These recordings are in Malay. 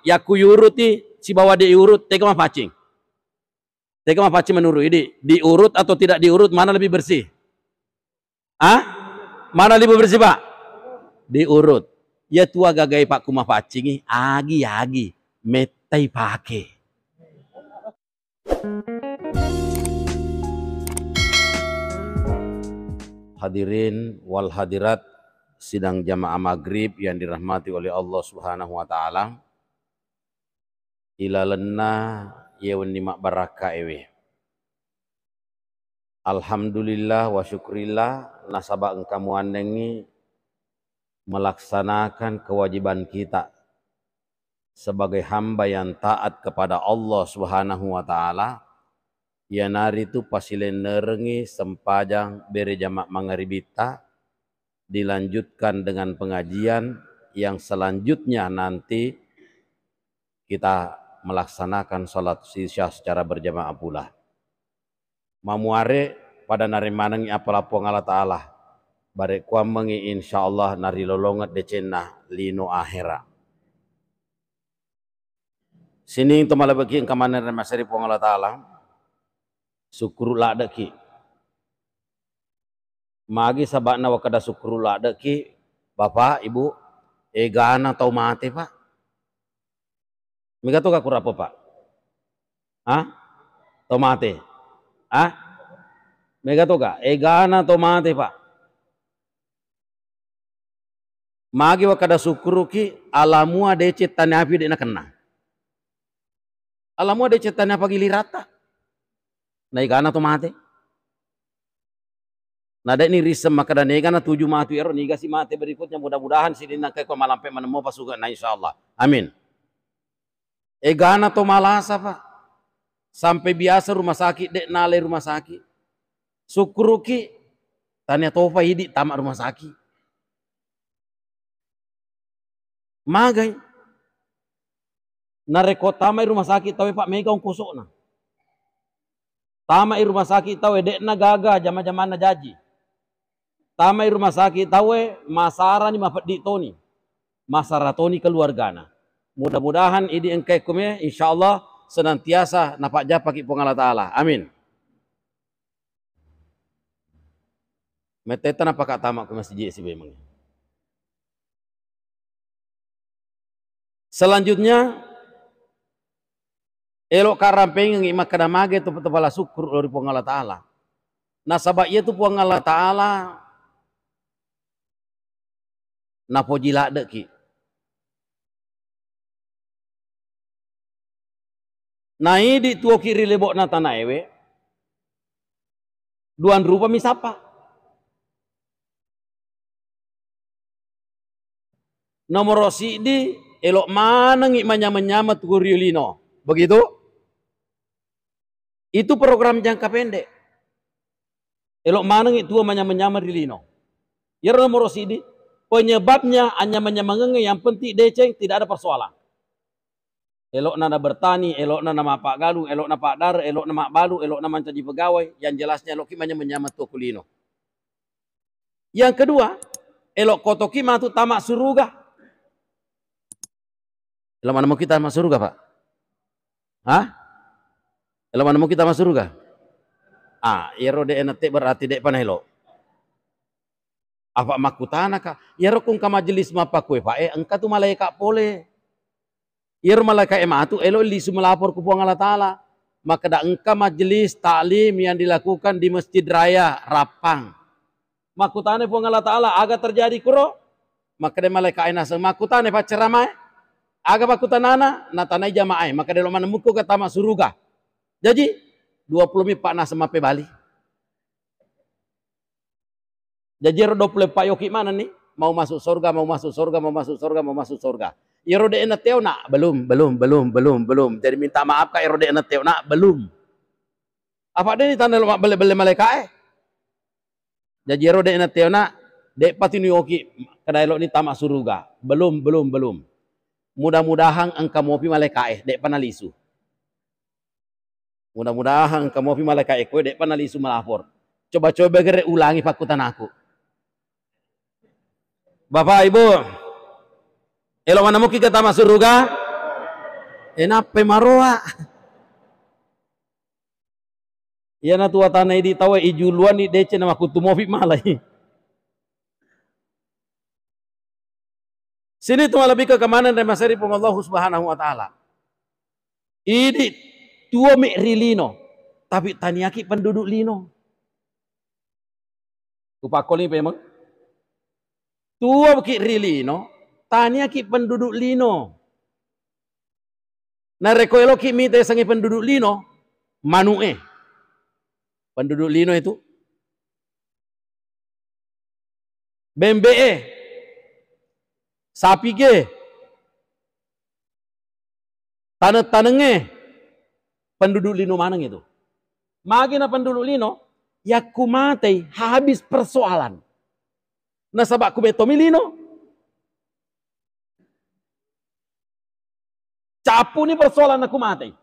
ya ku yuruti si bawa diurut tega mah pacing. Tega mah pacing menurut ini diurut atau tidak diurut mana lebih bersih? Mana lebih bersih Pak? Diurut. Ya tua gagai Pak kumah pacingi agi metai pake. Hadirin wal hadirat sidang jamaah maghrib yang dirahmati oleh Allah Subhanahu wa taala. Ilalenna yewen nimak baraka ewe. Alhamdulillah wa syukrillah nasabah engkamu andengi melaksanakan kewajiban kita sebagai hamba yang taat kepada Allah Subhanahu wa taala. Ya nari itu pasilen nerengi sempajang bere jamak mangaribita dilanjutkan dengan pengajian yang selanjutnya nanti kita melaksanakan salat isya secara berjamaah pula. Mamuare pada nari manangi apalapuang Allah Ta'ala barek kuam mengi insyaallah nari lolongat decenah lino akhira. Sini itu malah bagi engkamana masari puang Allah Ta'ala syukurullah deki. Magi sabakna wakada syukurullah deki Bapak Ibu egana tau mate Pak. Mega to ka kurapo Pak? Tau mate. Mega to ka egana tau mate Pak. Magi wakada syukuruki alamua dece tanapi dena kena. Alamua dece tanapa gilirata. Na igana to mate. Nada ini risem maka dan igana 7 matu ero niga si mate berikutnya mudah-mudahan sidina kay ko malampe manemo pasuga na insyaallah. Amin. Egana to malasa Pak. Sampai biasa rumah sakit dek nale rumah sakit. Syukuruki tanya tofa hidi tamak rumah sakit. Magai. Nareko tamai rumah sakit tawe Pak mega ongkosok na. Tamai rumah sakit tawe dekna gaga jama-jamana jaji. Tamai rumah sakit tawe masara ni mafadi toni. Masara toni keluargana. Mudah-mudahan ini engkai kume insyaallah senantiasa napak japaki pung Allah Ta'ala. Amin. Meteta napak tamak ke masjid si bemang. Selanjutnya elok karampeng ngi makadamage tu pala syukur dari puang Allah Ta'ala. Nah sabab ia tu puang Allah Ta'ala napojila deki. Nah ini tuo kiri lebok na tanah ewe. Duan rupa misapa. Nomor sidi elok mana ngi menyama tu riulino. Begitu? Itu program jangka pendek. Elok mana itu menyamar rilino. Ya nomor sidi penyebabnya hanya menyamangenge yang penting deceng tidak ada persoalan. Elok nana bertani, elok nana mapak galu, elok nana pak dar, elok nana mak balu, elok nana mencaji pegawai. Yang jelasnya elok kimanya menyamar tu kulino. Yang kedua, elok kotoki matu tamak suruga. Elok mana mau kita tamak suruga Pak? Elok mana mau kita masuk surga? Iro de enate berarti dek panelo. Apa makutana ka? Iro kung ka majelis mapa kue Pak engka tu malaikat pole. Iro malaikat ematu elo lisu melapor ku puang Allah Ta'ala. Maka da engka majelis taklim yang dilakukan di Masjid Raya Rapang. Makutane puang Allah Ta'ala agak terjadi kuro. Maka de malaikat enasa makutane Pak ceramai. Aga makutanana natanai jamaah maka de lo mana muku ka tamak suruga. Jadi 20 pak na semape bali. Jadi 20 pak yoki mana nih? Mau masuk surga, mau masuk surga, mau masuk surga, mau masuk surga. Irode enateo nak belum. Jadi minta maaf ka irode enateo nak belum. Apa dia ni tanda lo beli malaikat Jadi irode enateo nak dek patinu yoki kada elok ni tamak surga. Belum. Mudah-mudahan engkau mau pi malaikat dek panalisu. Mudah-mudahan engkau mau pi malaikat kowe dek panalisu melapor. Coba-coba gere ulangi pakutan aku. Bapak Ibu, elok mana mungkin kita masuk surga? Enape maroa. Ya na tua tanah di tawa ijuluan di dece nama kutumovi malai. Sini tuh lebih ke kemana dari masari Allah Subhanahu wa taala. Ini tua mi rilino, tapi taniaki penduduk lino. Kupakoli memang. Tua ki rilino, taniaki penduduk lino. Nah rekoelo ki mite sangi penduduk lino, manue. Penduduk lino itu bembe, sapi ge, taneng-tanenge, penduduk lino maneng itu. Magina penduduk lino, ya kumatei habis persoalan. Nah sabak kumetomi lino, capu ni persoalan aku mati.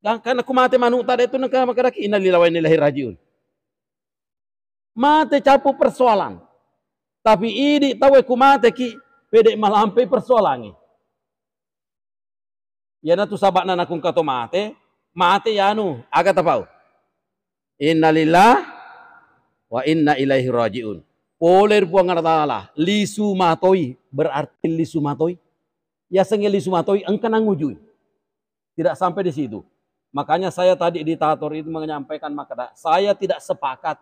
Karena aku mati manu tadi itu nak makaraki innalillahi wa inna ilaihi rajiun. Mati capu persoalan. Tapi ini tahu aku mati ki pede malampai persoalan ni. Ya na tu sabak na nakung kato mati ya anu agak tapau. Innalillahi wa inna ilaihi rajiun. Poler puang Allah lisu matoi berarti lisu matoi. Ya sengel lisu matoi engkau nangujui. Tidak sampai di situ. Makanya saya tadi diktator itu menyampaikan makada, saya tidak sepakat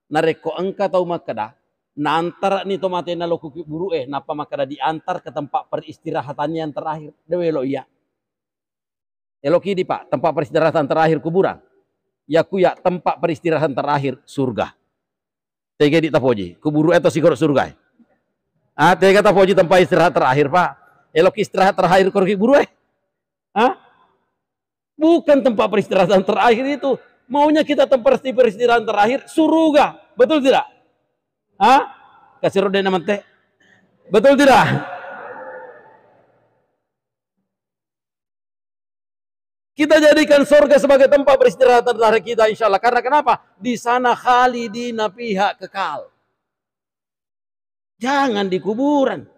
nareko engka tahu makada, nantar ni tomate na loku buru napa makada diantar ke tempat peristirahatannya yang terakhir. Dewelo iya. Eloki di Pak, tempat peristirahatan terakhir kuburan. Ya ku ya tempat peristirahatan terakhir surga. Tega di tapoji, kuburu itu sikor surga. Tega tapoji tempat istirahat terakhir Pak. Eloki istirahat terakhir korki buru Bukan tempat peristirahatan terakhir itu. Maunya kita tempat peristirahatan terakhir surga. Betul tidak? Kasih roda nama teh. Betul tidak? Kita jadikan surga sebagai tempat peristirahatan terakhir kita insya Allah. Karena kenapa? Di sana khalidina pihak kekal. Jangan di kuburan.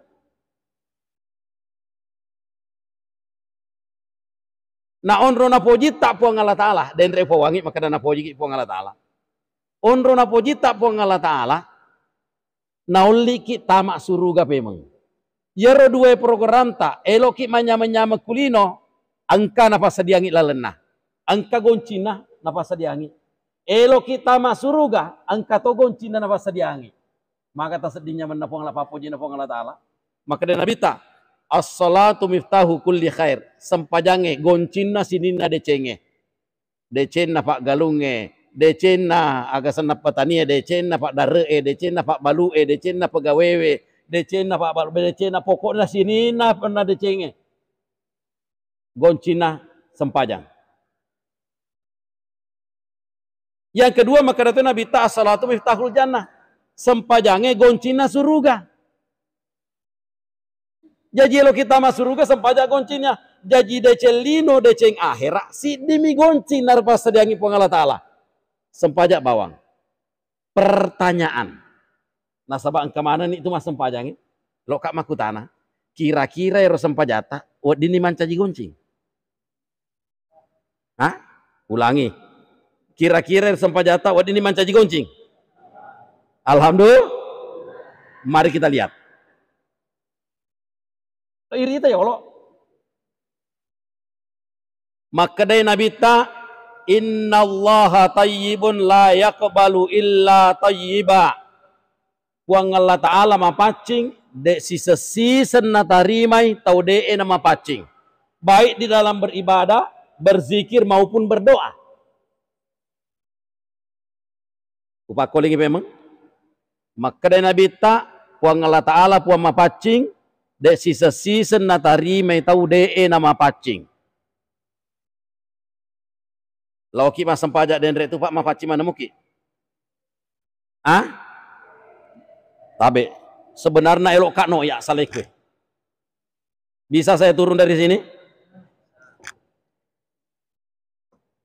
Na onro na poji tak puang Allah Ta'ala. Dan repo wangi maka na poji ki puang Allah Ta'ala. Onro na poji tak puang Allah Ta'ala. Na uli ki tamak suruga pemeng. Yero dua program tak. Eloki manya-manya kulino. Angka napa sadiangi lalena. Angka goncina napa sadiangi. Eloki tamak suruga. Angka to goncina napa sadiangi. Maka tak sedihnya menapuang Allah poji na puang Allah Ta'ala. Maka dan Nabi tak. As-salatu miftahu kulli khair. Sempajange goncina sinina decenge. Decena pak galunge, decena agasan petani, decena pak daree, decena pak balue, decena pegawai, decena pak balu, decena pokoknya sinina pernah decenge. Goncina sempajang. Yang kedua maka datu Nabi ta as-salatu miftahul jannah. Sempajange goncina suruga. Jadi kalau kita masuk surga sempaja goncinya. Jadi decelino deceng akhirat. Si demi goncin narpas sediangi pengalat Allah. Sempaja bawang. Pertanyaan. Nah sabak kemana nih itu mas sempajangi. Lo kak makutana. Kira-kira yang sempajata. Wadini mancaji goncing. Ulangi. Kira-kira yang sempajata. Wadini mancaji goncing. Alhamdulillah. Mari kita lihat. Iri itu ya Allah. Maka dari Nabi ta innallaha tayyibun la yaqbalu illa tayyiba. Puang Allah Ta'ala mapacing de sisa natarimai tau de nama pacing. Baik di dalam beribadah, berzikir maupun berdoa. Upakolingi memang. Maka dari Nabi ta puang Allah Ta'ala puang mapacing de sisa natari may tau de nama pacing. Lauki masam pajak den re tu pak mapaci mana muki? Tabe. Sebenarnya elok kak no ya salekwe. Bisa saya turun dari sini?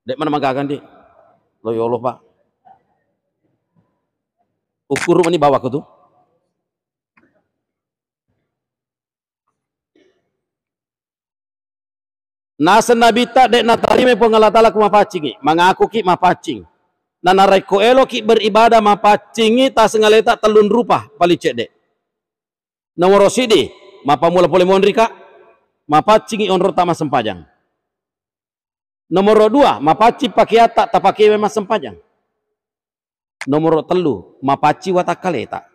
Dek mana magagan di? Lo ya Allah pak. Ukur ini bawa ke tuh. Nasa Nabi tak dek natarime pengalatala ku mapacingi, mengaku ki mapacing. Na nareko elo ki beribadah mapacingi ta sengaleta telun rupa palicek dek. Nomor sidi mapamula pole monrika mapacingi on rota masempajang. Nomor 2 mapaci pakiata ta pakai memang sempajang. Nomor 3 mapaci watakaleta.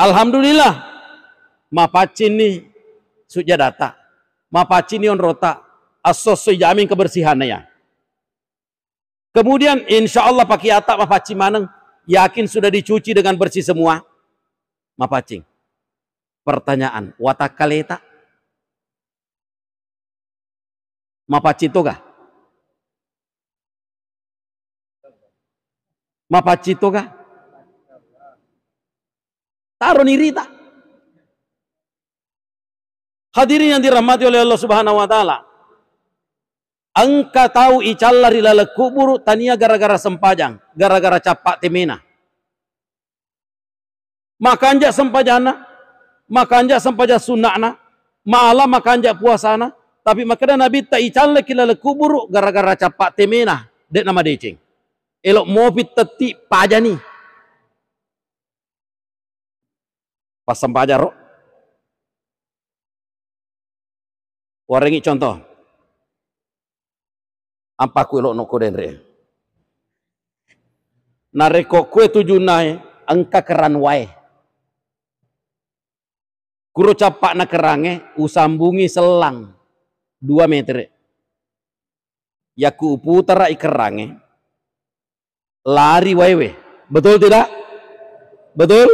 Alhamdulillah mapaci ni sujadata. Mapaci ni on rota asos jamin kebersihannya ya. Kemudian insya Allah pakai atak mapaci maneng yakin sudah dicuci dengan bersih semua. Mapacing. Pertanyaan, watakaleta mapaci toga? Mapaci toga? Taruh nirita. Hadirin yang dirahmati oleh Allah Subhanahu wa taala. Angka tahu icallari lala kubur tania gara-gara sempajang, gara-gara capak temena. Makanja sempajana, makanja sempaja sunnahna, malah makanja puasana, tapi makanya Nabi tak icalle lala kubur gara-gara capak temena, dek nama decing. Elok mobil teti pajani. Pas sempajaro. Warengi contoh. Apa ku elok noko denre. Nareko kue tujunai angka keran wae. Kuro capak na kerange usambungi selang 2 meter. Yaku putara ikerange lari wae. Betul tidak? Betul?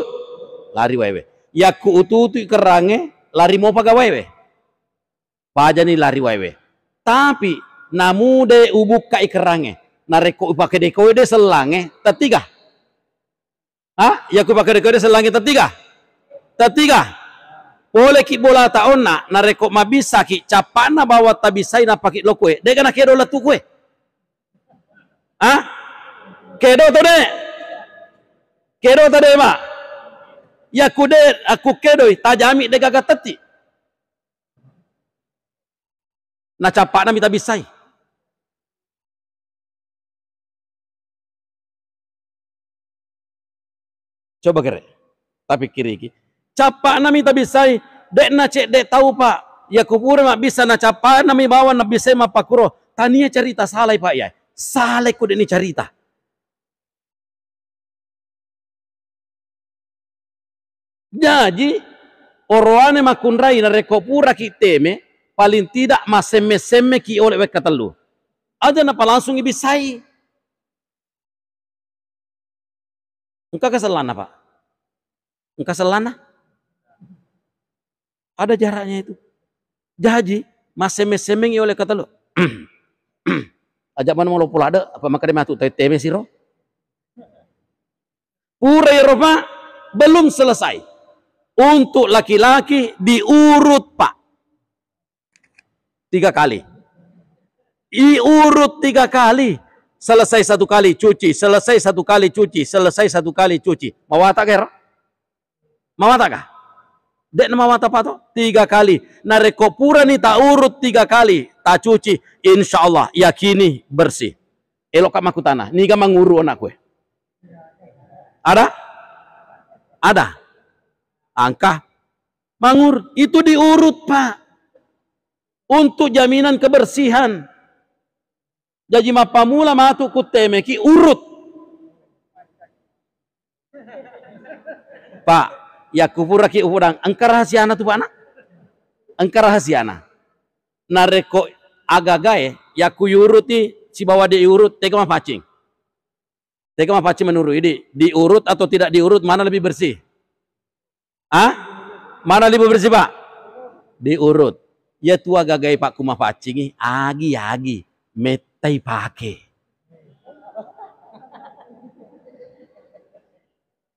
Lari wae. Yaku ututu ikerange lari mau pagawae. Pajani lari wae. Tapi namude ubuk ka ikerange. Nareko upake deko de selange tetiga. Ah, ya ku pakai deko de selange tetiga. Tetiga. Boleh ki bola taonna nareko mabisa ki capana bawa tabisai na pakit lokwe. De kana kedo latu kue. Ah? Kedo to de. Kedo to de ma. Ya ku de aku kedo tajami de gaga teti. Na capak na mita bisai. Coba kere. Tapi kiri iki. Capak na mita bisai. Dek na cek dek tahu pak. Ya kupura mak bisa na capak na mi bawa na bisai ma pakuro. Tania cerita salai pak ya. Salai ku dek ni cerita. Jadi oroane makunrai na rekopura ki teme. Paling tidak maseme-seme ki oleh wek katelu. Ada napa langsung ibisai. Engkau keselana pak? Engkau selana? Ada jaraknya itu. Jadi maseme-seme ki oleh katelu. Ajak mana mau pula ada apa maka dia matu teme siro? Pura Eropa belum selesai. Untuk laki-laki diurut pak. 3 kali. Diurut 3 kali. Selesai 1 kali cuci. Selesai 1 kali cuci. Selesai 1 kali cuci. Mawata kah? Mawata kah? Dek nama mawata apa tuh? 3 kali. Nareko pura nih tak urut 3 kali. Tak cuci. Insya Allah yakini bersih. Elok kak maku tanah. Ini kan menguru anak gue. Ada? Ada. Angka. Mangur. Itu diurut pak. Untuk jaminan kebersihan. Jadi mapamula matu kuteme ki urut. Pak, ya kupura ki urang. Engkar rahasiana tu pak anak? Engkar rahasiana. Nareko agagae, ya kuyuruti si bawa diurut, tega mapacing. Tega mapacing menurut ini. Diurut atau tidak diurut, mana lebih bersih? Ah? Mana lebih bersih pak? Diurut. Ya tua gagai pak kumah pacingi agi metai pake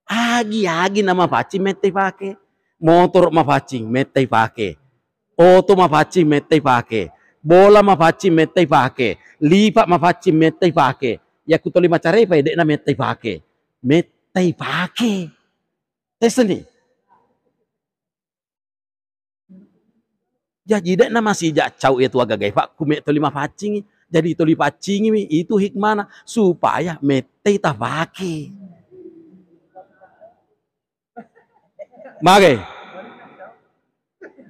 agi nama pacing metai pake motor mah pacing metai pake oto mah pacing metai pake bola mah pacing metai pake lipat mah pacing metai pake ya kuto 5 cara pa dek na metai pake tes ni. Jadi dek nama si jacau itu agak gaya pak kumek toli mapacing. Jadi toli pacing itu hikmana supaya mete tabaki. Magai.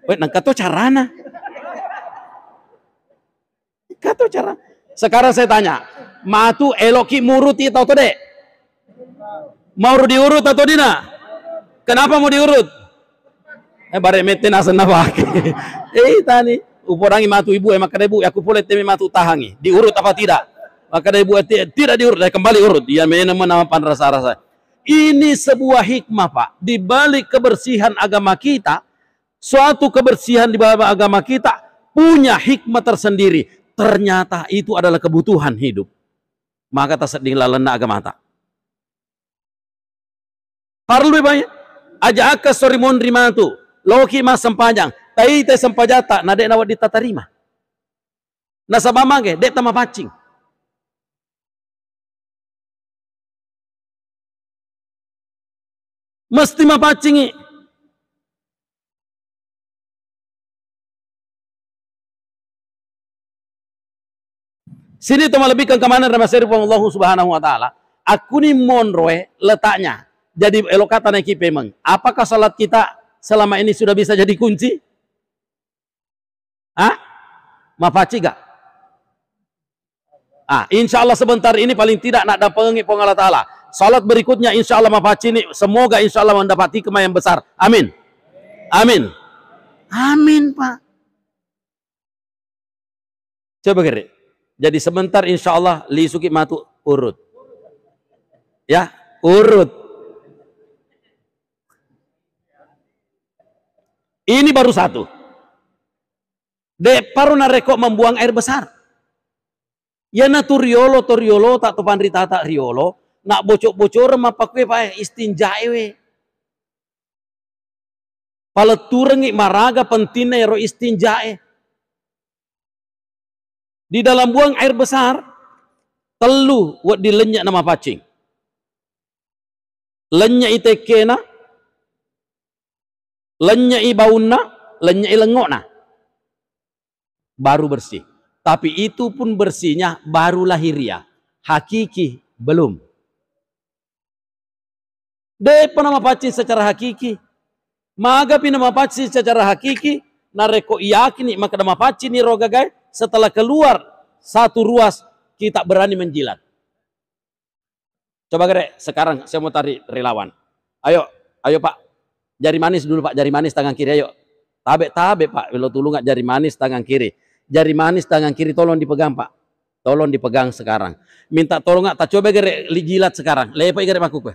Wait, nang kato carana. Kato cara. Sekarang saya tanya, matu eloki muruti tau to dek? Mau diurut atau dina? Kenapa mau diurut? Bare mete nasan na baki. Tani uporangi matu ibu maka ibu aku boleh temi matu tahangi. Diurut apa tidak? Maka ibu tidak diurut, kembali urut. Dia menampar rasa-rasa. Ini sebuah hikmah Pak. Di balik kebersihan agama kita, suatu kebersihan di balik agama kita punya hikmah tersendiri. Ternyata itu adalah kebutuhan hidup. Maka tak sedih lalena agama tak. Parlu banyak. Aja aka sorry mondri matu. Loki mas sempajang. Tai te sempajata. Nade nawat ditatarima. Nasabamage. Dek tama pacing. Mesti mapacingi. Sini tu melebihkan kemana ramaseri Allah Subhanahu Wa Taala. Aku ni monroe letaknya. Jadi elokatan yang kita memang. Apakah salat kita selama ini sudah bisa jadi kunci? Mapaci gak? Insya Allah sebentar ini paling tidak nak dapat Allah Taala. Salat berikutnya insya Allah mapaci ini. Semoga insya Allah mendapati hikmah yang besar. Amin. Amin. Amin Pak. Coba kira. Jadi sebentar insya Allah li suki matu urut. Ya, urut. Ini baru satu. De paru nareko membuang air besar. Ya natu riolo tak topan ritata riolo. Nak bocok-bocor mapakwe pa istinjae. Paleturengi maraga pentina ero istinjae. Di dalam buang air besar, telu buat dilenyak nama pacing. Lenyak itekena, lenyak ibauna, lenyak ilengokna. Baru bersih. Tapi itu pun bersihnya baru lahiriah. Hakiki belum. Depa nama pacing secara hakiki. Magapi nama pacing secara hakiki. Nareko yakini maka nama pacing ni rogagai. Setelah keluar satu ruas, kita berani menjilat. Coba gere, sekarang saya mau tarik relawan. Ayo Pak. Jari manis dulu Pak, jari manis tangan kiri ayo. Tabe Pak, kalau tolong nggak jari manis tangan kiri. Jari manis tangan kiri tolong dipegang Pak. Tolong dipegang sekarang. Minta tolong nggak, tak coba gere jilat sekarang. Lepai gere makuk.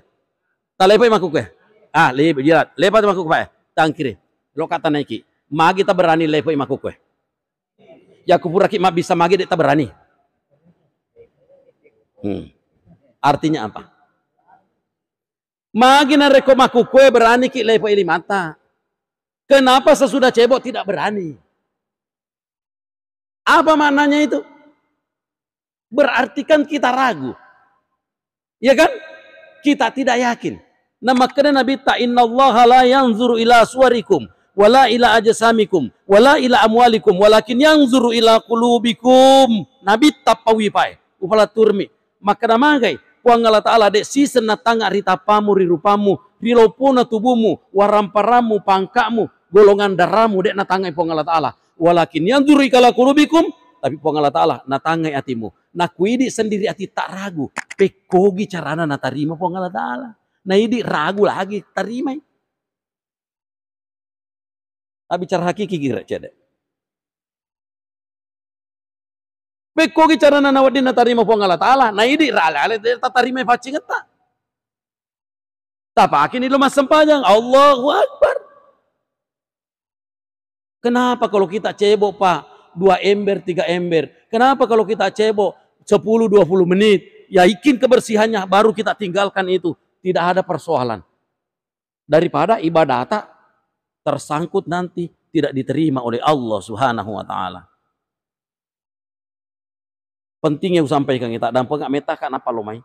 Tak lepai makuk. Lepai jilat. Lepai makuk Pak. Tangan kiri. Lo kata naiki. Magi kita berani lepai makuk. Ya kupura ki bisa magi dek tak berani. Artinya apa? Magi nareko maku kue berani ki lepo ini mata. Kenapa sesudah cebok tidak berani? Apa maknanya itu? Berarti kan kita ragu. Ya kan? Kita tidak yakin. Nah makanya Nabi ta innallaha la yanzuru ila suwarikum wala ila ajsamikum wala ila amwalikum walakin yanzuru ila qulubikum. Nabi tapawi pae upala turmi maka namagai puang Allah Ta'ala dek sisen na tanga ritapamu rirupamu rilopuna tubuhmu waramparamu pangkamu golongan darahmu dek na tangai puang Allah Ta'ala walakin yanzuru ila qulubikum tapi puang Allah Ta'ala na tangai atimu na kuidi sendiri ati tak ragu pekogi carana na tarima puang Allah Ta'ala na idi ragu lagi tarima. Bicara hakiki kira cede. Beko bicara na nawad din na tarima po ang Allah Ta'ala. Na hindi rala tatarima pacing ta. Tapakin nilo mas sempajang. Allahu Akbar. Kenapa kalau kita cebok Pak 2 ember 3 ember? Kenapa kalau kita cebok 10-20 menit? Ya ikin kebersihannya baru kita tinggalkan itu. Tidak ada persoalan. Daripada ibadah tak tersangkut nanti tidak diterima oleh Allah Subhanahu Wa Ta'ala. Pentingnya sampaikan kita dan pengak metakan apa lomai.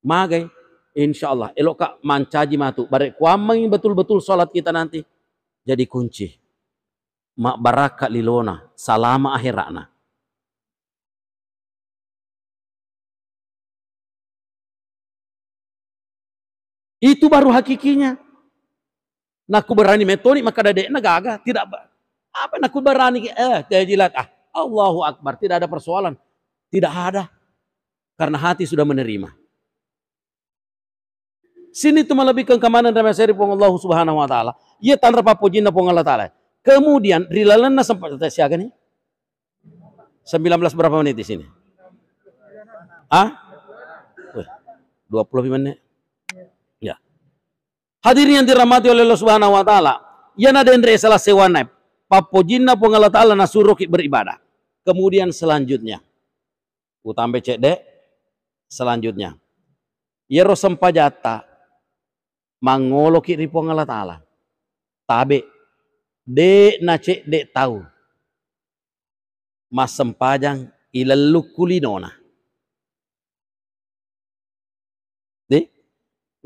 Magai insya Allah elok kak mancaji matu. Barek kuamang betul-betul sholat kita nanti jadi kunci. mak baraka lilona salama akhiratna. Itu baru hakikinya. Naku berani metode maka dadek gagal. Tidak apa naku berani jilat Allahu Akbar, tidak ada persoalan. Tidak ada. Karena hati sudah menerima. Sini tu melebihkan kemanan dan masari pong Allah Subhanahu wa taala. Ia tanpa papujina pong Allah taala. Kemudian rilalana sempat siaga nih. 19 berapa menit di sini? 20 menit. Ya. Hadirin yang dirahmati oleh Allah Subhanahu wa taala, yana den re salah sewana papojinna pong Allah taala nasuruh beribadah. Kemudian selanjutnya utambe cek dek selanjutnya yero sempajata mangolo ki ripong Allah taala. Tabe de na cek dek tahu mas sempajang ilallu kulinona. De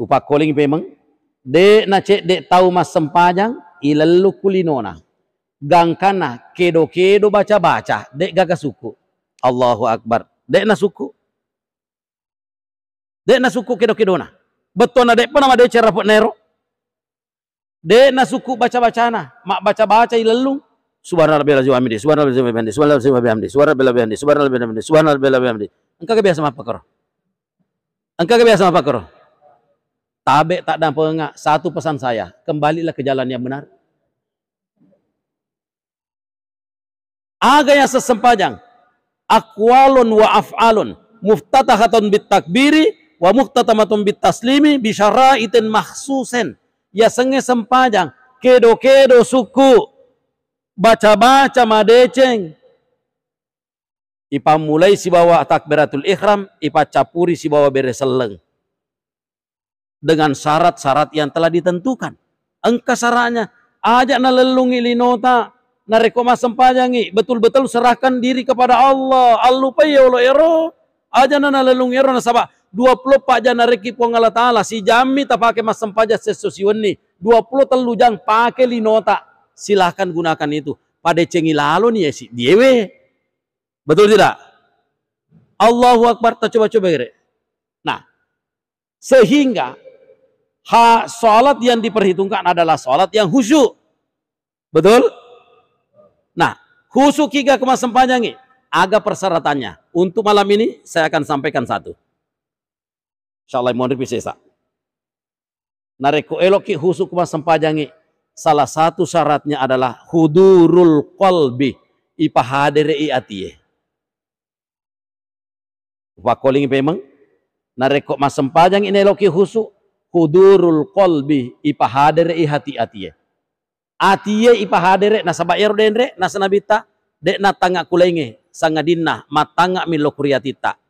upak calling pemang de na cek dek tahu mas sempajang ilallu kulinona. Gangkana kedo baca-baca dek gaga suku. Allahu Akbar. Dek na suku. Dek na suku kedo-kedona. Betul na dek pun nama dek ceraput nero. Dek na suku baca-bacana. Mak baca-baca ilallu. Subhanallah bihamdi. Subhanallah bihamdi. Subhanallah bihamdi. Subhanallah bihamdi. Subhanallah bihamdi. Subhanallah bihamdi. Engkau kebiasa apa karo? Engkau kebiasa apa karo? Tabe tak ada pengak. Satu pesan saya, kembalilah ke jalan yang benar. Aga yang sesempajang. Aqwalun wa af'alun muftatahatun bit takbiri wa muftatamatun bit taslimi bi syaraitin mahsusen. Ya senge sempajang kedo suku baca-baca madeceng ipa mulai si bawa takbiratul ihram ipa capuri si bawa bereseleng dengan syarat-syarat yang telah ditentukan. Engka syaratnya ajak na lelungi linota na rekoma sempajangi betul-betul serahkan diri kepada Allah. Allupai ya Allah ero aja na lelung ero na sabak 20 pak jana reki pong Allah taala si jami tak pakai mas sempaja sesosiwenni 20 telu jang pakai linota. Silahkan gunakan itu pada cengi lalu nih ya si diewe. Betul tidak? Allahu Akbar. Tak coba-coba gere. Nah, sehingga salat yang diperhitungkan adalah salat yang khusyuk. Betul? Nah, khusyuk kiga kemas sempanjangi. Aga persyaratannya. Untuk malam ini saya akan sampaikan satu. Insyaallah mohon bisa. Nareko eloki khusyuk kemas sempanjangi. Salah satu syaratnya adalah hudurul qalbi. Ipa hadere i atiye. Upa calling pemang. Nareko mas sempanjang ini eloki khusyuk. Hudurul qalbi. Ipa hadere i hati atiye. Atiye ipa hadere na sabayar denre na sanabita dek na tanga kulenge sangadinna matanga milokuriatita.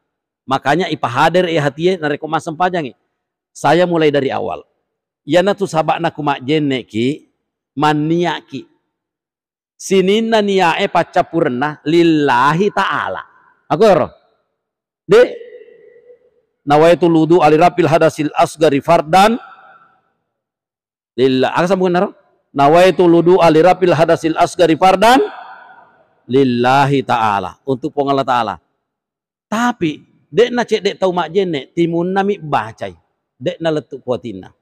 Makanya ipa hader hatiye na reko masem pajangi. Saya mulai dari awal. Yana tu sabak na kumak jenne ki maniaki. Sininna niyae pacapurna lillahi ta'ala. Aku ero. De nawaitu ludu alirapil hadasil asgari fardan lillah. Aku sambungan naro. Nawaitu ludu alirapil hadasil asgari fardan lillahi ta'ala. Untuk pong Allah ta'ala. Tapi dek na cek dek tau mak jene timun nami bacai. Dek na letuk kuatina.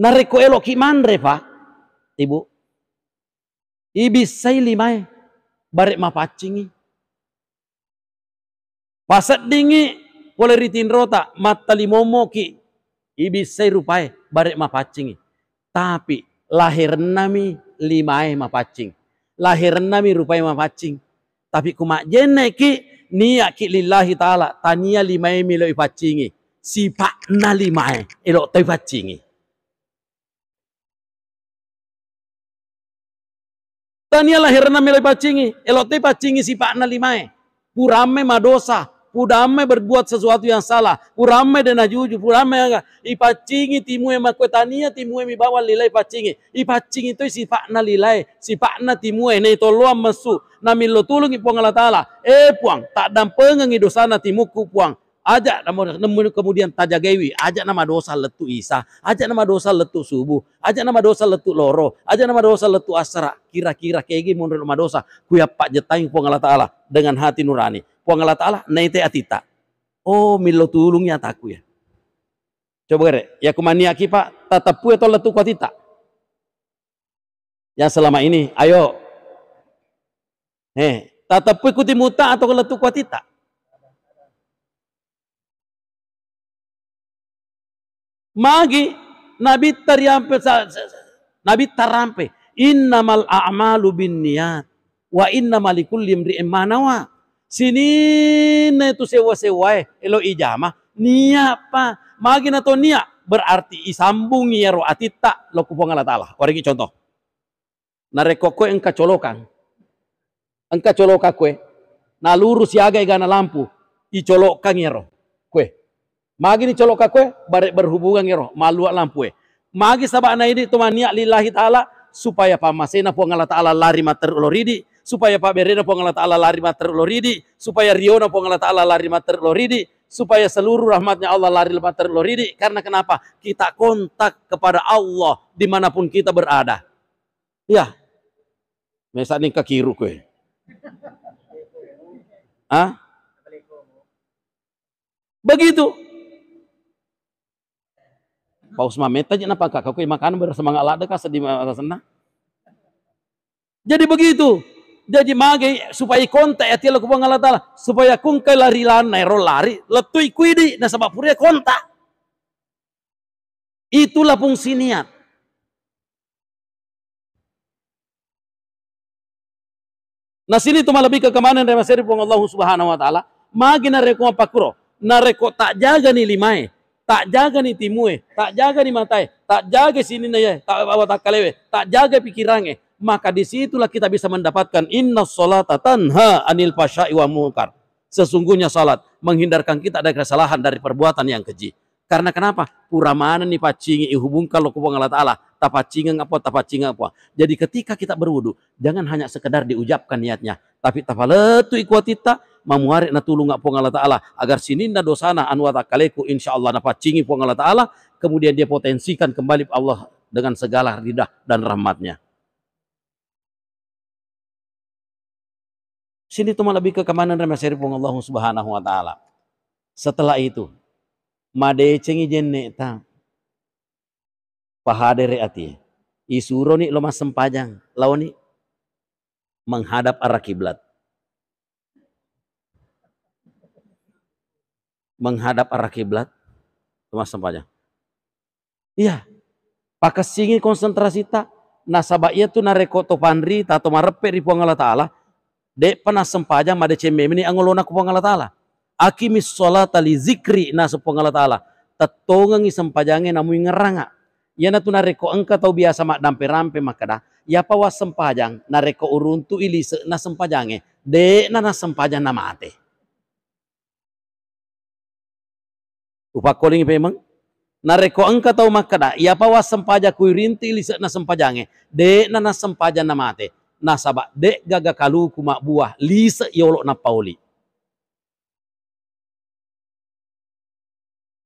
Nareko elok ki mandre pa. Ibu. Ibisai limai. Barek mapacingi. Pasat dingi. Boleh ritin rota. Mata limomo ki. Ibisai rupai barek mapacingi. Tapi lahir nami limai mapacing. Lahir nami rupai mapacing. Tapi kumak jene ki niat ki lillahi ta'ala. Tania limai milo ipacingi. Sipak na limai elok tai pacingi. Tania lahir nami milo ipacingi. Elok tai pacingi sipak na limai. Purame madosa. Pudame berbuat sesuatu yang salah. Purame dena jujur. Purame enggak. Ipacingi timue makwetania. Timue mi bawa lilai pacingi. Ipacingi itu sifakna lilai. Sifakna timue. Nei toluam mesu. Nami lo tulung ipong Allah ta'ala. Puang. Tak dampengang idosana timuku puang. ajak nama kemudian tajagewi, ajak nama dosa letu isa, ajak nama dosa letu subuh, ajak nama dosa letu loro, ajak nama dosa letu asra. Kira-kira kayak gini menurut nama dosa, kuya pak jetaing puang Allah Ta'ala dengan hati nurani. Puang Allah Ta'ala naite atita. Oh milo tulungnya taku ya. Coba kere, ya kumania ki pak tatapu atau letu kuatita. Yang selama ini, ayo. Tatapu ikuti muta atau letu kuatita. Magi Nabi tarampe innamal a'malu binniyat wa innamal likulli imri'in ma nawa. Sini itu sewa-sewa elo ijamah niat pa magi na to niat berarti isambung ro atita lo kupong Allah Ta'ala. Origi contoh. Nareko koe engka colokan. Engka coloka koe. Na lurus yaga igana lampu. I colokan ro. Koe. Magi ni coloka koe barek berhubungan ro malu lampu magi sabana ini tuman niat lillahi ta'ala supaya pamasena puang Allah Ta'ala lari mater loridi, supaya Pak Berena puang Allah Ta'ala lari mater loridi, supaya Riona puang Allah Ta'ala lari mater loridi, supaya seluruh rahmatnya Allah lari mater loridi. Karena kenapa? Kita kontak kepada Allah dimanapun kita berada. Ya, mesa nih kakiru kowe. Hah? Begitu. Paus mameta aja napa kakak kue makan bersama ngalada ka sedih sana. Jadi begitu. Jadi mage supaya kontak ya tiala kupang Allah Ta'ala supaya kung kai lari lari letui kuidi na sabab puria kontak. Itulah fungsi niat. Nah sini tu lebih ke kemanan dari maseri pung Allah Subhanahu Wa Ta'ala magi na reko apakuro na reko tak jaga ni limae. Tak jaga nih timue, tak jaga nih matai, tak jaga sini nih, tak bawa tak kalewe, tak jaga pikirannya, maka disitulah kita bisa mendapatkan inna sholata tanha anil fasya'i wa munkar. Sesungguhnya salat menghindarkan kita dari kesalahan dari perbuatan yang keji. Karena kenapa? Pura mana nih pacingi ihubungkan lo kupang Allah Ta'ala, tapacingan apa. Jadi ketika kita berwudu, jangan hanya sekedar diucapkan niatnya, tapi tapaletu ikuatita mamuari na tulung puang Allah Ta'ala agar sininda dosana anwata kaleku insyaallah napacingi puang Allah Ta'ala, kemudian dia potensikan kembali Allah dengan segala ridha dan rahmatnya. Sini tuh lebih ke kemanan remaseri puang Allah Subhanahu Wa Ta'ala. Setelah itu made cengi jenne ta pahadere ati isuro ni lo mas sempajang lawani menghadap arah kiblat. Menghadap arah kiblat mas sempajang. Iya. Pakasingi konsentrasi ta nasaba iya tu nareko to pandri tato marepe ri puang Allah Ta'ala de panas sempajang made cembe ini angolona ku puang Allah Ta'ala. Akimis sholata li zikri na puang Allah Ta'ala tatongang isempajangnya namu ngeranga. Ya na tu nareko engka tau biasa mak dampe rampe makada ya pawas sempajang nareko uruntu ilise na sempajangnya de na sempajang na mate. Upakoling memang nareko engka tau makada ya pawas sempaja kuirinti ilise na sempajangnya de na sempajang na mate. Nasaba de gaga kalu kumak buah lise yolo na pauli.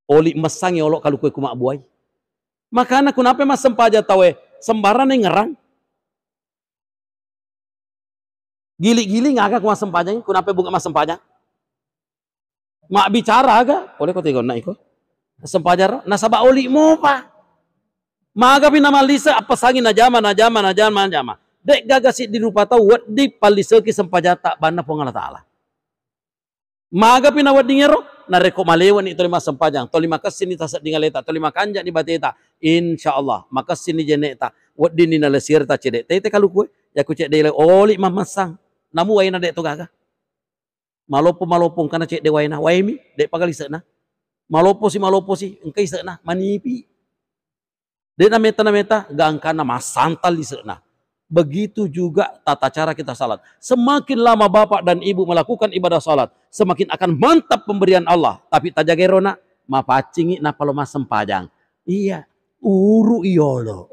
Oli mesang yolo kalu kue kumak buai. Makanya kenapa mas sempaja tawe sembaran yang ngerang. Gili-gili ngagak mas sempajanya. Kenapa bunga mas sempajang? Mak bicara agak. Oleh kau tegon na iko. Sempajar. Nasaba oli mo pa. Maga pinama lisa apa sangi najama. Dek gagasi di rupa tau wadi paliseki sempajata banda puang Allah Ta'ala. Maga pinawad dingero nareko malewan itu lima sempajang tolima kasin ita dingaleta tolima kanja di bateta insyaallah maka sini jeneta wadi ni nalesir ta cede tete kalu kue ya ku cek dele oli mamasang namu waina dek to gaga malopong kana cek de waina waimi dek pagali seuna malopo si engkai seuna manipi de na meta gangkana masantal di seuna. Begitu juga tata cara kita salat. Semakin lama bapak dan ibu melakukan ibadah salat, semakin akan mantap pemberian Allah. Tapi tajagerona mapacingi napalo mas sempajang. Iya, uru iyolo.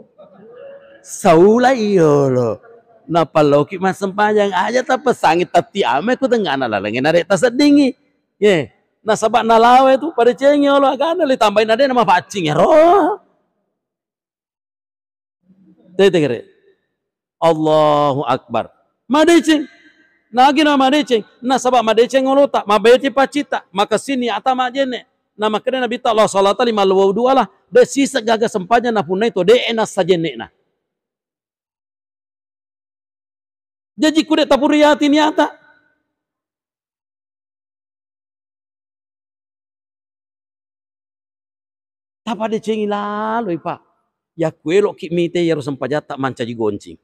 Saula iyolo. Napalo mas sempajang aja tapi sangit tati ame ku tengah nalalangin arek tasadingi. Ye. Nasabak nalawe tu pada cengi Allah agak ada tambahin ada nama pacing ya roh. Tete Allahu Akbar. Madeceng. Nagi nama madeceng. Nasabak madeceng ngolota. Mabeti pacita. Maka sini atama jene. Nama kena Nabi Allah salat lima dua lah. De sisa gaga sempanya na punai to de enas sajene na. Jadi kudet tapuriyati niata. Tapa de cengi lalu Pak. Ya kuelo ki mite ya sempajata manca ji goncing.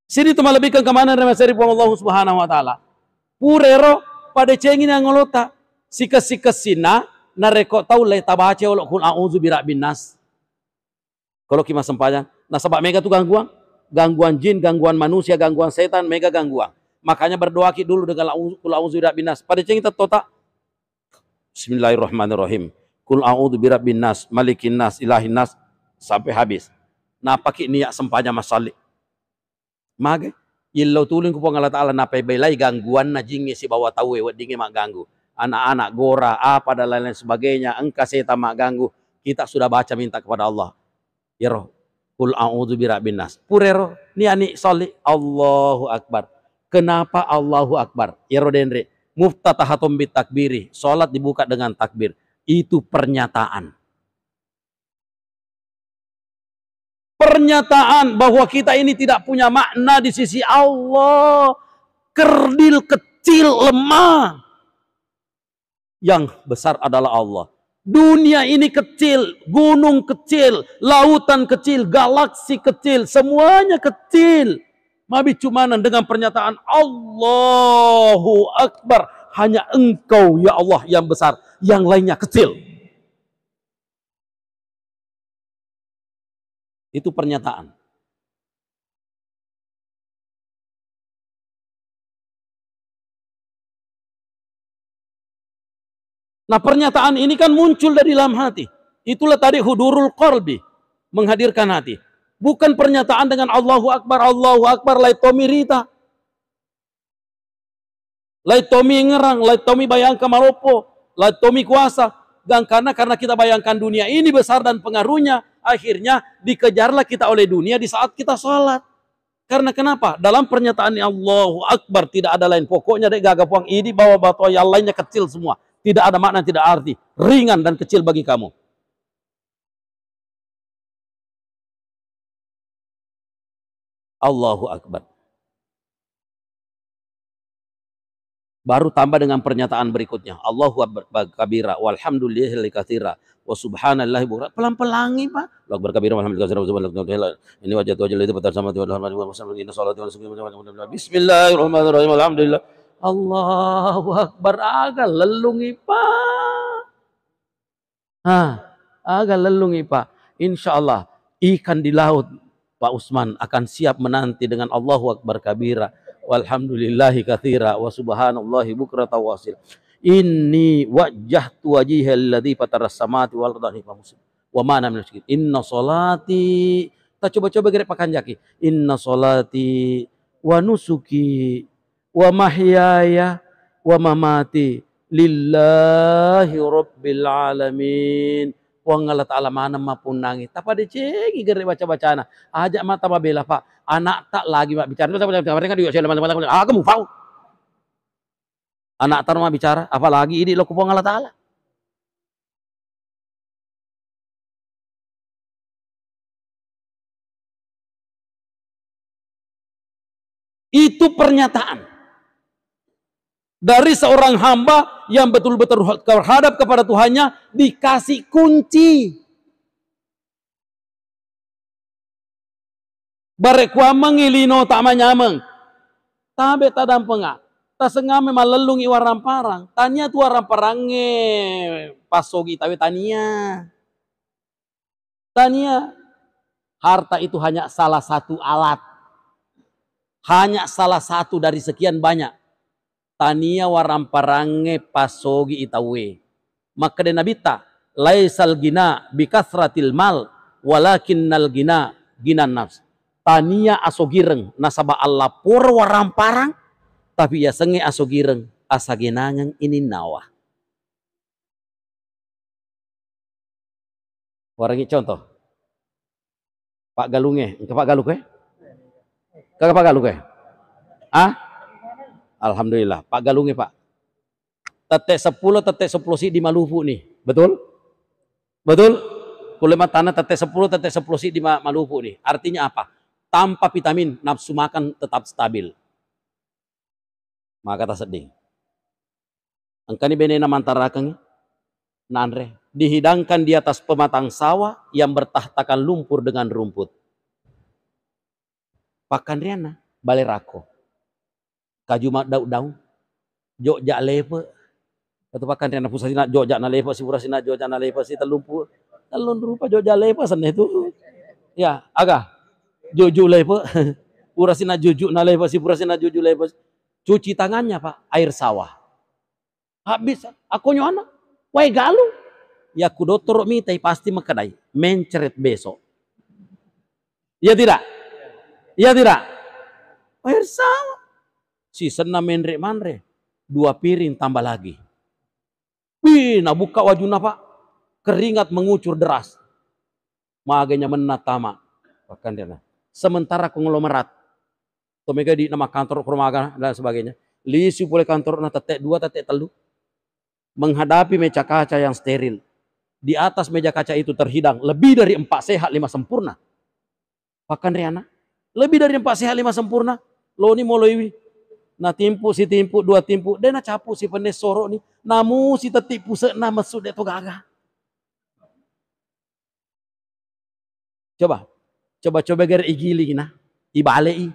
Sini tu malebihkan kemana nama seri Allah Subhanahu Wa Taala. Purero pada cengi na ngolota. Sika sina na rekok tau le tabace olok kun auzu birabbin nas. Kalau kita sempanya, nasabak mega tu gangguan jin, gangguan manusia, gangguan setan, mega gangguan. Makanya berdoa ki dulu dengan kul auzu birabbin nas. Pada cengi tota Bismillahirrahmanirrahim. Kul a'udzu birabbin nas, malikin nas, ilahin nas sampai habis. Nah pakai niat sempanya masalik. Mage illau tulung ku Allah Taala napai belai gangguan na jingi si bawa tahu wedinge mak ganggu. Anak-anak gora apa dan lain-lain sebagainya, engka setan mak ganggu. Kita sudah baca minta kepada Allah. Ya roh. Kul a'udzu birabbin nas. Purero ni ani soli Allahu Akbar. Kenapa Allahu Akbar? Ya roh denre. Muftatahatum bitakbiri. Salat dibuka dengan takbir. Itu pernyataan. Pernyataan bahwa kita ini tidak punya makna di sisi Allah. Kerdil kecil lemah. Yang besar adalah Allah. Dunia ini kecil, gunung kecil, lautan kecil, galaksi kecil, semuanya kecil. Mabi cumanan dengan pernyataan Allahu Akbar. Hanya engkau ya Allah yang besar, yang lainnya kecil. Itu pernyataan. Nah pernyataan ini kan muncul dari dalam hati. Itulah tadi hudurul qalbi. Menghadirkan hati. Bukan pernyataan dengan Allahu Akbar, laitomi rita. Laitomi ngerang, laitomi bayangkan maropo, laitomi kuasa. Dan karena kita bayangkan dunia ini besar dan pengaruhnya, akhirnya dikejarlah kita oleh dunia di saat kita sholat. Karena kenapa? Dalam pernyataan Allahu Akbar tidak ada lain. Pokoknya dek gagapuang ini bawa batu yang lainnya kecil semua. Tidak ada makna, tidak arti. Ringan dan kecil bagi kamu. Allahu Akbar. Baru tambah dengan pernyataan berikutnya. Allahu Akbar kabira. Walhamdulillahi katsira. Wa subhanallahi bukhara. Pelan-pelangi Pak. Allahu Akbar kabira. Walhamdulillahi. Ini wajah itu betul sama Tuhan. Bismillahirrahmanirrahim. Alhamdulillah. Allahu Akbar. Agak lelungi Pak. Agak lelungi Pak. Insya Allah ikan di laut Pak Usman akan siap menanti dengan Allahu Akbar kabira. Walhamdulillahi katsira wa subhanallahi bukratan wa asil. Inni wajjahtu wajhiya alladzi fataras samawati wal ardi wa ma ana minal musyrikin. Inna sholati. Kita coba-coba gerek pakan jaki. Inna sholati wa nusuki wa mahyaya wa mamati lillahi rabbil alamin. Wang Allah Ta'ala mana mapun nangis. Tapa dicengi gere baca-bacana. Ajak mata babela Pak. Anak tak lagi Pak bicara. Mereka juga kamu tahu. Anak tak mau bicara. Apalagi ini lo kupong Allah Ta'ala. Itu pernyataan. Dari seorang hamba yang betul-betul terhadap kepada Tuhannya dikasih kunci. Barekwa mengilino tak manyameng. Tabe tadam penga. Ta sengame malelungi warang parang. Tania tu warang parange pasogi tawe tania. Tania. Harta itu hanya salah satu alat. Hanya salah satu dari sekian banyak. Tania warang parange pasogi itawe. Maka de nabita laisal gina bikasratil mal walakinnal gina nafs. Tania asogireng nasaba Allah pur warang parang Tapi ya senge aso gireng asa genangan ini nawa. Warangi contoh. Pak Galunge, engke Pak Galuk Kagak Pak Galuk Ah? Alhamdulillah, Pak Galunge Pak. Tetek 10, tetek 10 si di Maluku nih. Betul? Betul? Kulema tanah tetek 10, tetek 10 si di Maluku nih. Artinya apa? Tanpa vitamin, nafsu makan tetap stabil. Maka tak sedih. Angkani benena mantarakan nanre. Dihidangkan di atas pematang sawah yang bertahtakan lumpur dengan rumput. Pakan riana, balerako. Kaju mak daun-daun. Jogja lepe. Kata pakan riana pusasina jogja na lepe, si purasina jogja na lepe, si telumpur. Telun rupa jogja lepe sana itu. Ya, agak. Jojo lepe. Purasina jojo na lepe, si purasina jojo lepe. Cuci tangannya Pak, air sawah. Habis, aku nyona. Wai galu. Ya ku dokter mitai pasti makadai. Menceret besok. Iya tidak? Iya tidak? Air sawah. Si sena menre manre. 2 piring tambah lagi. Wih, nah buka wajuna Pak. Keringat mengucur deras. Maganya menatama. Bahkan dia. Sementara konglomerat. Tomega di nama kantor perumahan dan sebagainya. Lisi boleh kantor na tetek 2, tetek 3. Menghadapi meja kaca yang steril. Di atas meja kaca itu terhidang lebih dari 4 sehat 5 sempurna. Bahkan Riana, lebih dari 4 sehat 5 sempurna. Lo ni moloi na timpu si timpu 2 timpu, dena capu si penes soro ni. Namu si tetipu na masuk de to gaga. Coba ger igili na, ibalei.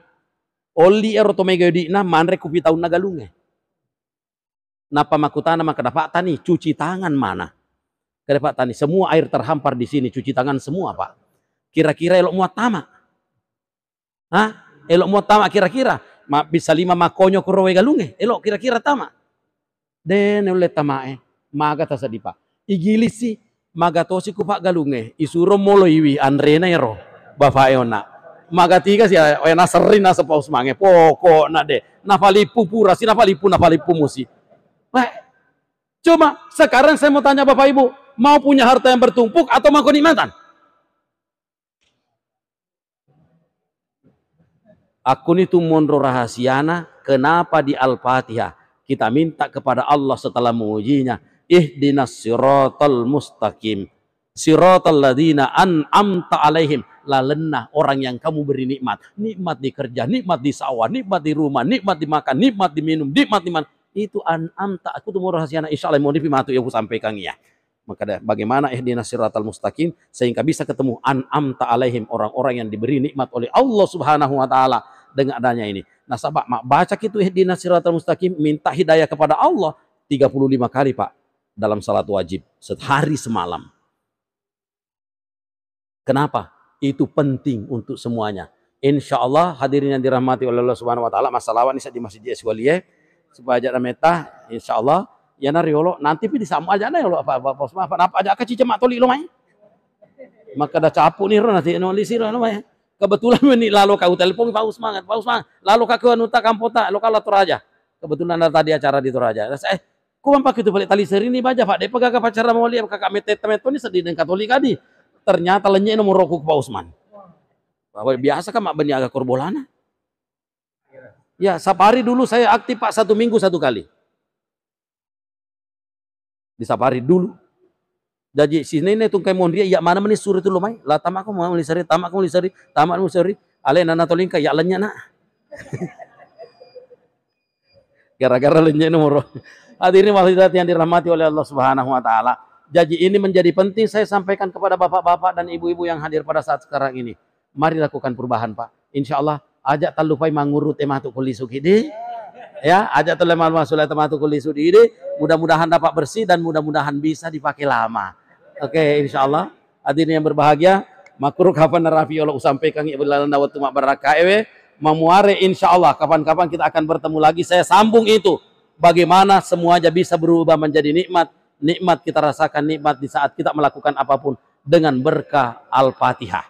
Oli ero to mega di na manre kupi taun nagalunge. Napa makutana maka dapat tani cuci tangan mana? Kedapat tani semua air terhampar di sini cuci tangan semua Pak. Kira-kira elok muat tama? Hah? Elok muat tama kira-kira? Bisa 5 makonyo kurowe galunge? Elok kira-kira tama? Den oleh tamae maga tasadi Pak. Igili si maga tosi ku Pak galunge isuro molo iwi Andrena ero bapak eona. Maga 3 sih ena serin na sepaus mange pokok na de. Nafalipu pura si nafalipu musi. Cuma sekarang saya mau tanya Bapak Ibu, mau punya harta yang bertumpuk atau mau kenikmatan? Aku itu mondro rahasiana, kenapa di Al-Fatihah kita minta kepada Allah setelah mengujinya, ihdinas siratal mustaqim, siratal ladzina an'amta alaihim, lalena orang yang kamu beri nikmat, nikmat di kerja, nikmat di sawah, nikmat di rumah, nikmat di makan, nikmat di minum, nikmat di mana. Itu an'amta, aku tuh mau rahasiana, insya Allah mau dipimatu ya aku sampaikan ya. Maka bagaimana ihdinas siratal mustaqim sehingga bisa ketemu an'amta alaihim, orang-orang yang diberi nikmat oleh Allah Subhanahu wa taala dengan adanya ini. Nah, sahabat mak baca itu ihdinas siratal mustaqim, minta hidayah kepada Allah 35 kali Pak dalam salat wajib sehari semalam. Kenapa? Itu penting untuk semuanya. Insya Allah hadirin yang dirahmati oleh Allah Subhanahu wa taala, masalah ini di Masjid Iswaliyah supaya aja meta insya Allah ya nariolo nanti pi disamu aja na yolo apa aja ka cicemak toli lo mai maka da capu nih nanti no lisir lo mai kebetulan ini lalu kau telepon Pak Usman lalu kau nuta kampota lo kalau Toraja kebetulan ada tadi acara di Toraja ku mampak itu balik tali seri ini baja Pak de pegaga pacara mau lihat kakak metet ini sedih dengan Katolik kadi ternyata lenyek nomor rokok Pak Usman bahwa biasa kan mak beni agak korbolana. Ya, Sapari dulu saya aktif Pak 1 minggu 1 kali. Di Sapari dulu. Jadi sini ini tungkai mondria ya mana meni suri tu lumai. Lah tamak aku mau lisari, tamak aku lisari, tamak aku lisari. Ale nana tolingka ya lenya nak. Gara-gara lenya nomor. Hadirin walidat yang dirahmati oleh Allah Subhanahu wa taala. Jadi ini menjadi penting saya sampaikan kepada bapak-bapak dan ibu-ibu yang hadir pada saat sekarang ini. Mari lakukan perubahan Pak. Insya Allah ajak talupai mangurut ematu kulisuk ini ya ajak teleman masulah ematu kulisuk ini mudah-mudahan dapat bersih dan mudah-mudahan bisa dipakai lama. Oke, insya Allah hadirin yang berbahagia makruh kapan narafi Allah sampaikan ibulalana waktu mak barakah memuare insya Allah kapan-kapan kita akan bertemu lagi. Saya sambung itu bagaimana semuanya bisa berubah menjadi nikmat kita rasakan nikmat di saat kita melakukan apapun dengan berkah Al-Fatihah.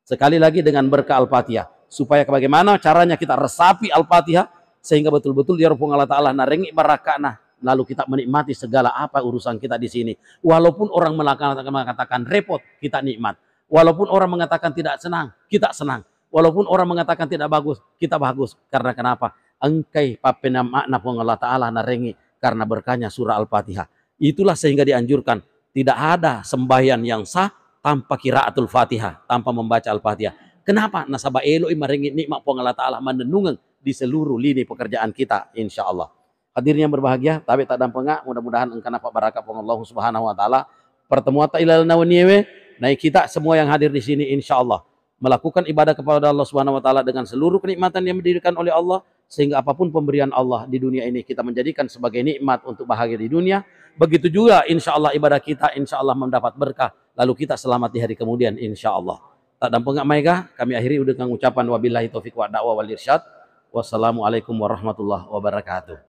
Sekali lagi dengan berkah Al-Fatihah. Supaya bagaimana caranya kita resapi Al-Fatihah, sehingga betul-betul ya Rabbul Allah Ta'ala narengi barakana, lalu kita menikmati segala apa urusan kita di sini. Walaupun orang mengatakan repot, kita nikmat. Walaupun orang mengatakan tidak senang, kita senang. Walaupun orang mengatakan tidak bagus, kita bagus. Karena kenapa? Engkai papena makna Allah Ta'ala narengi karena berkahnya surah Al-Fatihah. Itulah sehingga dianjurkan tidak ada sembahyang yang sah tanpa kiraatul Fatihah, tanpa membaca Al-Fatihah. Kenapa? Nasabah eloi marengi nikmat Allah Ta'ala menenungan di seluruh lini pekerjaan kita, insya Allah. Hadirin yang berbahagia, tapi tak dampengak, mudah-mudahan engkau dapat barakat Allah Subhanahu Wa Ta'ala. Pertemuan ilal nawaniyewe, naik kita semua yang hadir di sini, insya Allah melakukan ibadah kepada Allah Subhanahu Wa Ta'ala dengan seluruh kenikmatan yang diberikan oleh Allah, sehingga apapun pemberian Allah di dunia ini kita menjadikan sebagai nikmat untuk bahagia di dunia. Begitu juga insya Allah ibadah kita insya Allah mendapat berkah, lalu kita selamat di hari kemudian insya Allah. Tak dampengak maika, kami akhiri dengan ucapan wabillahi taufiq wa da'wa wal irsyad. Wassalamualaikum warahmatullahi wabarakatuh.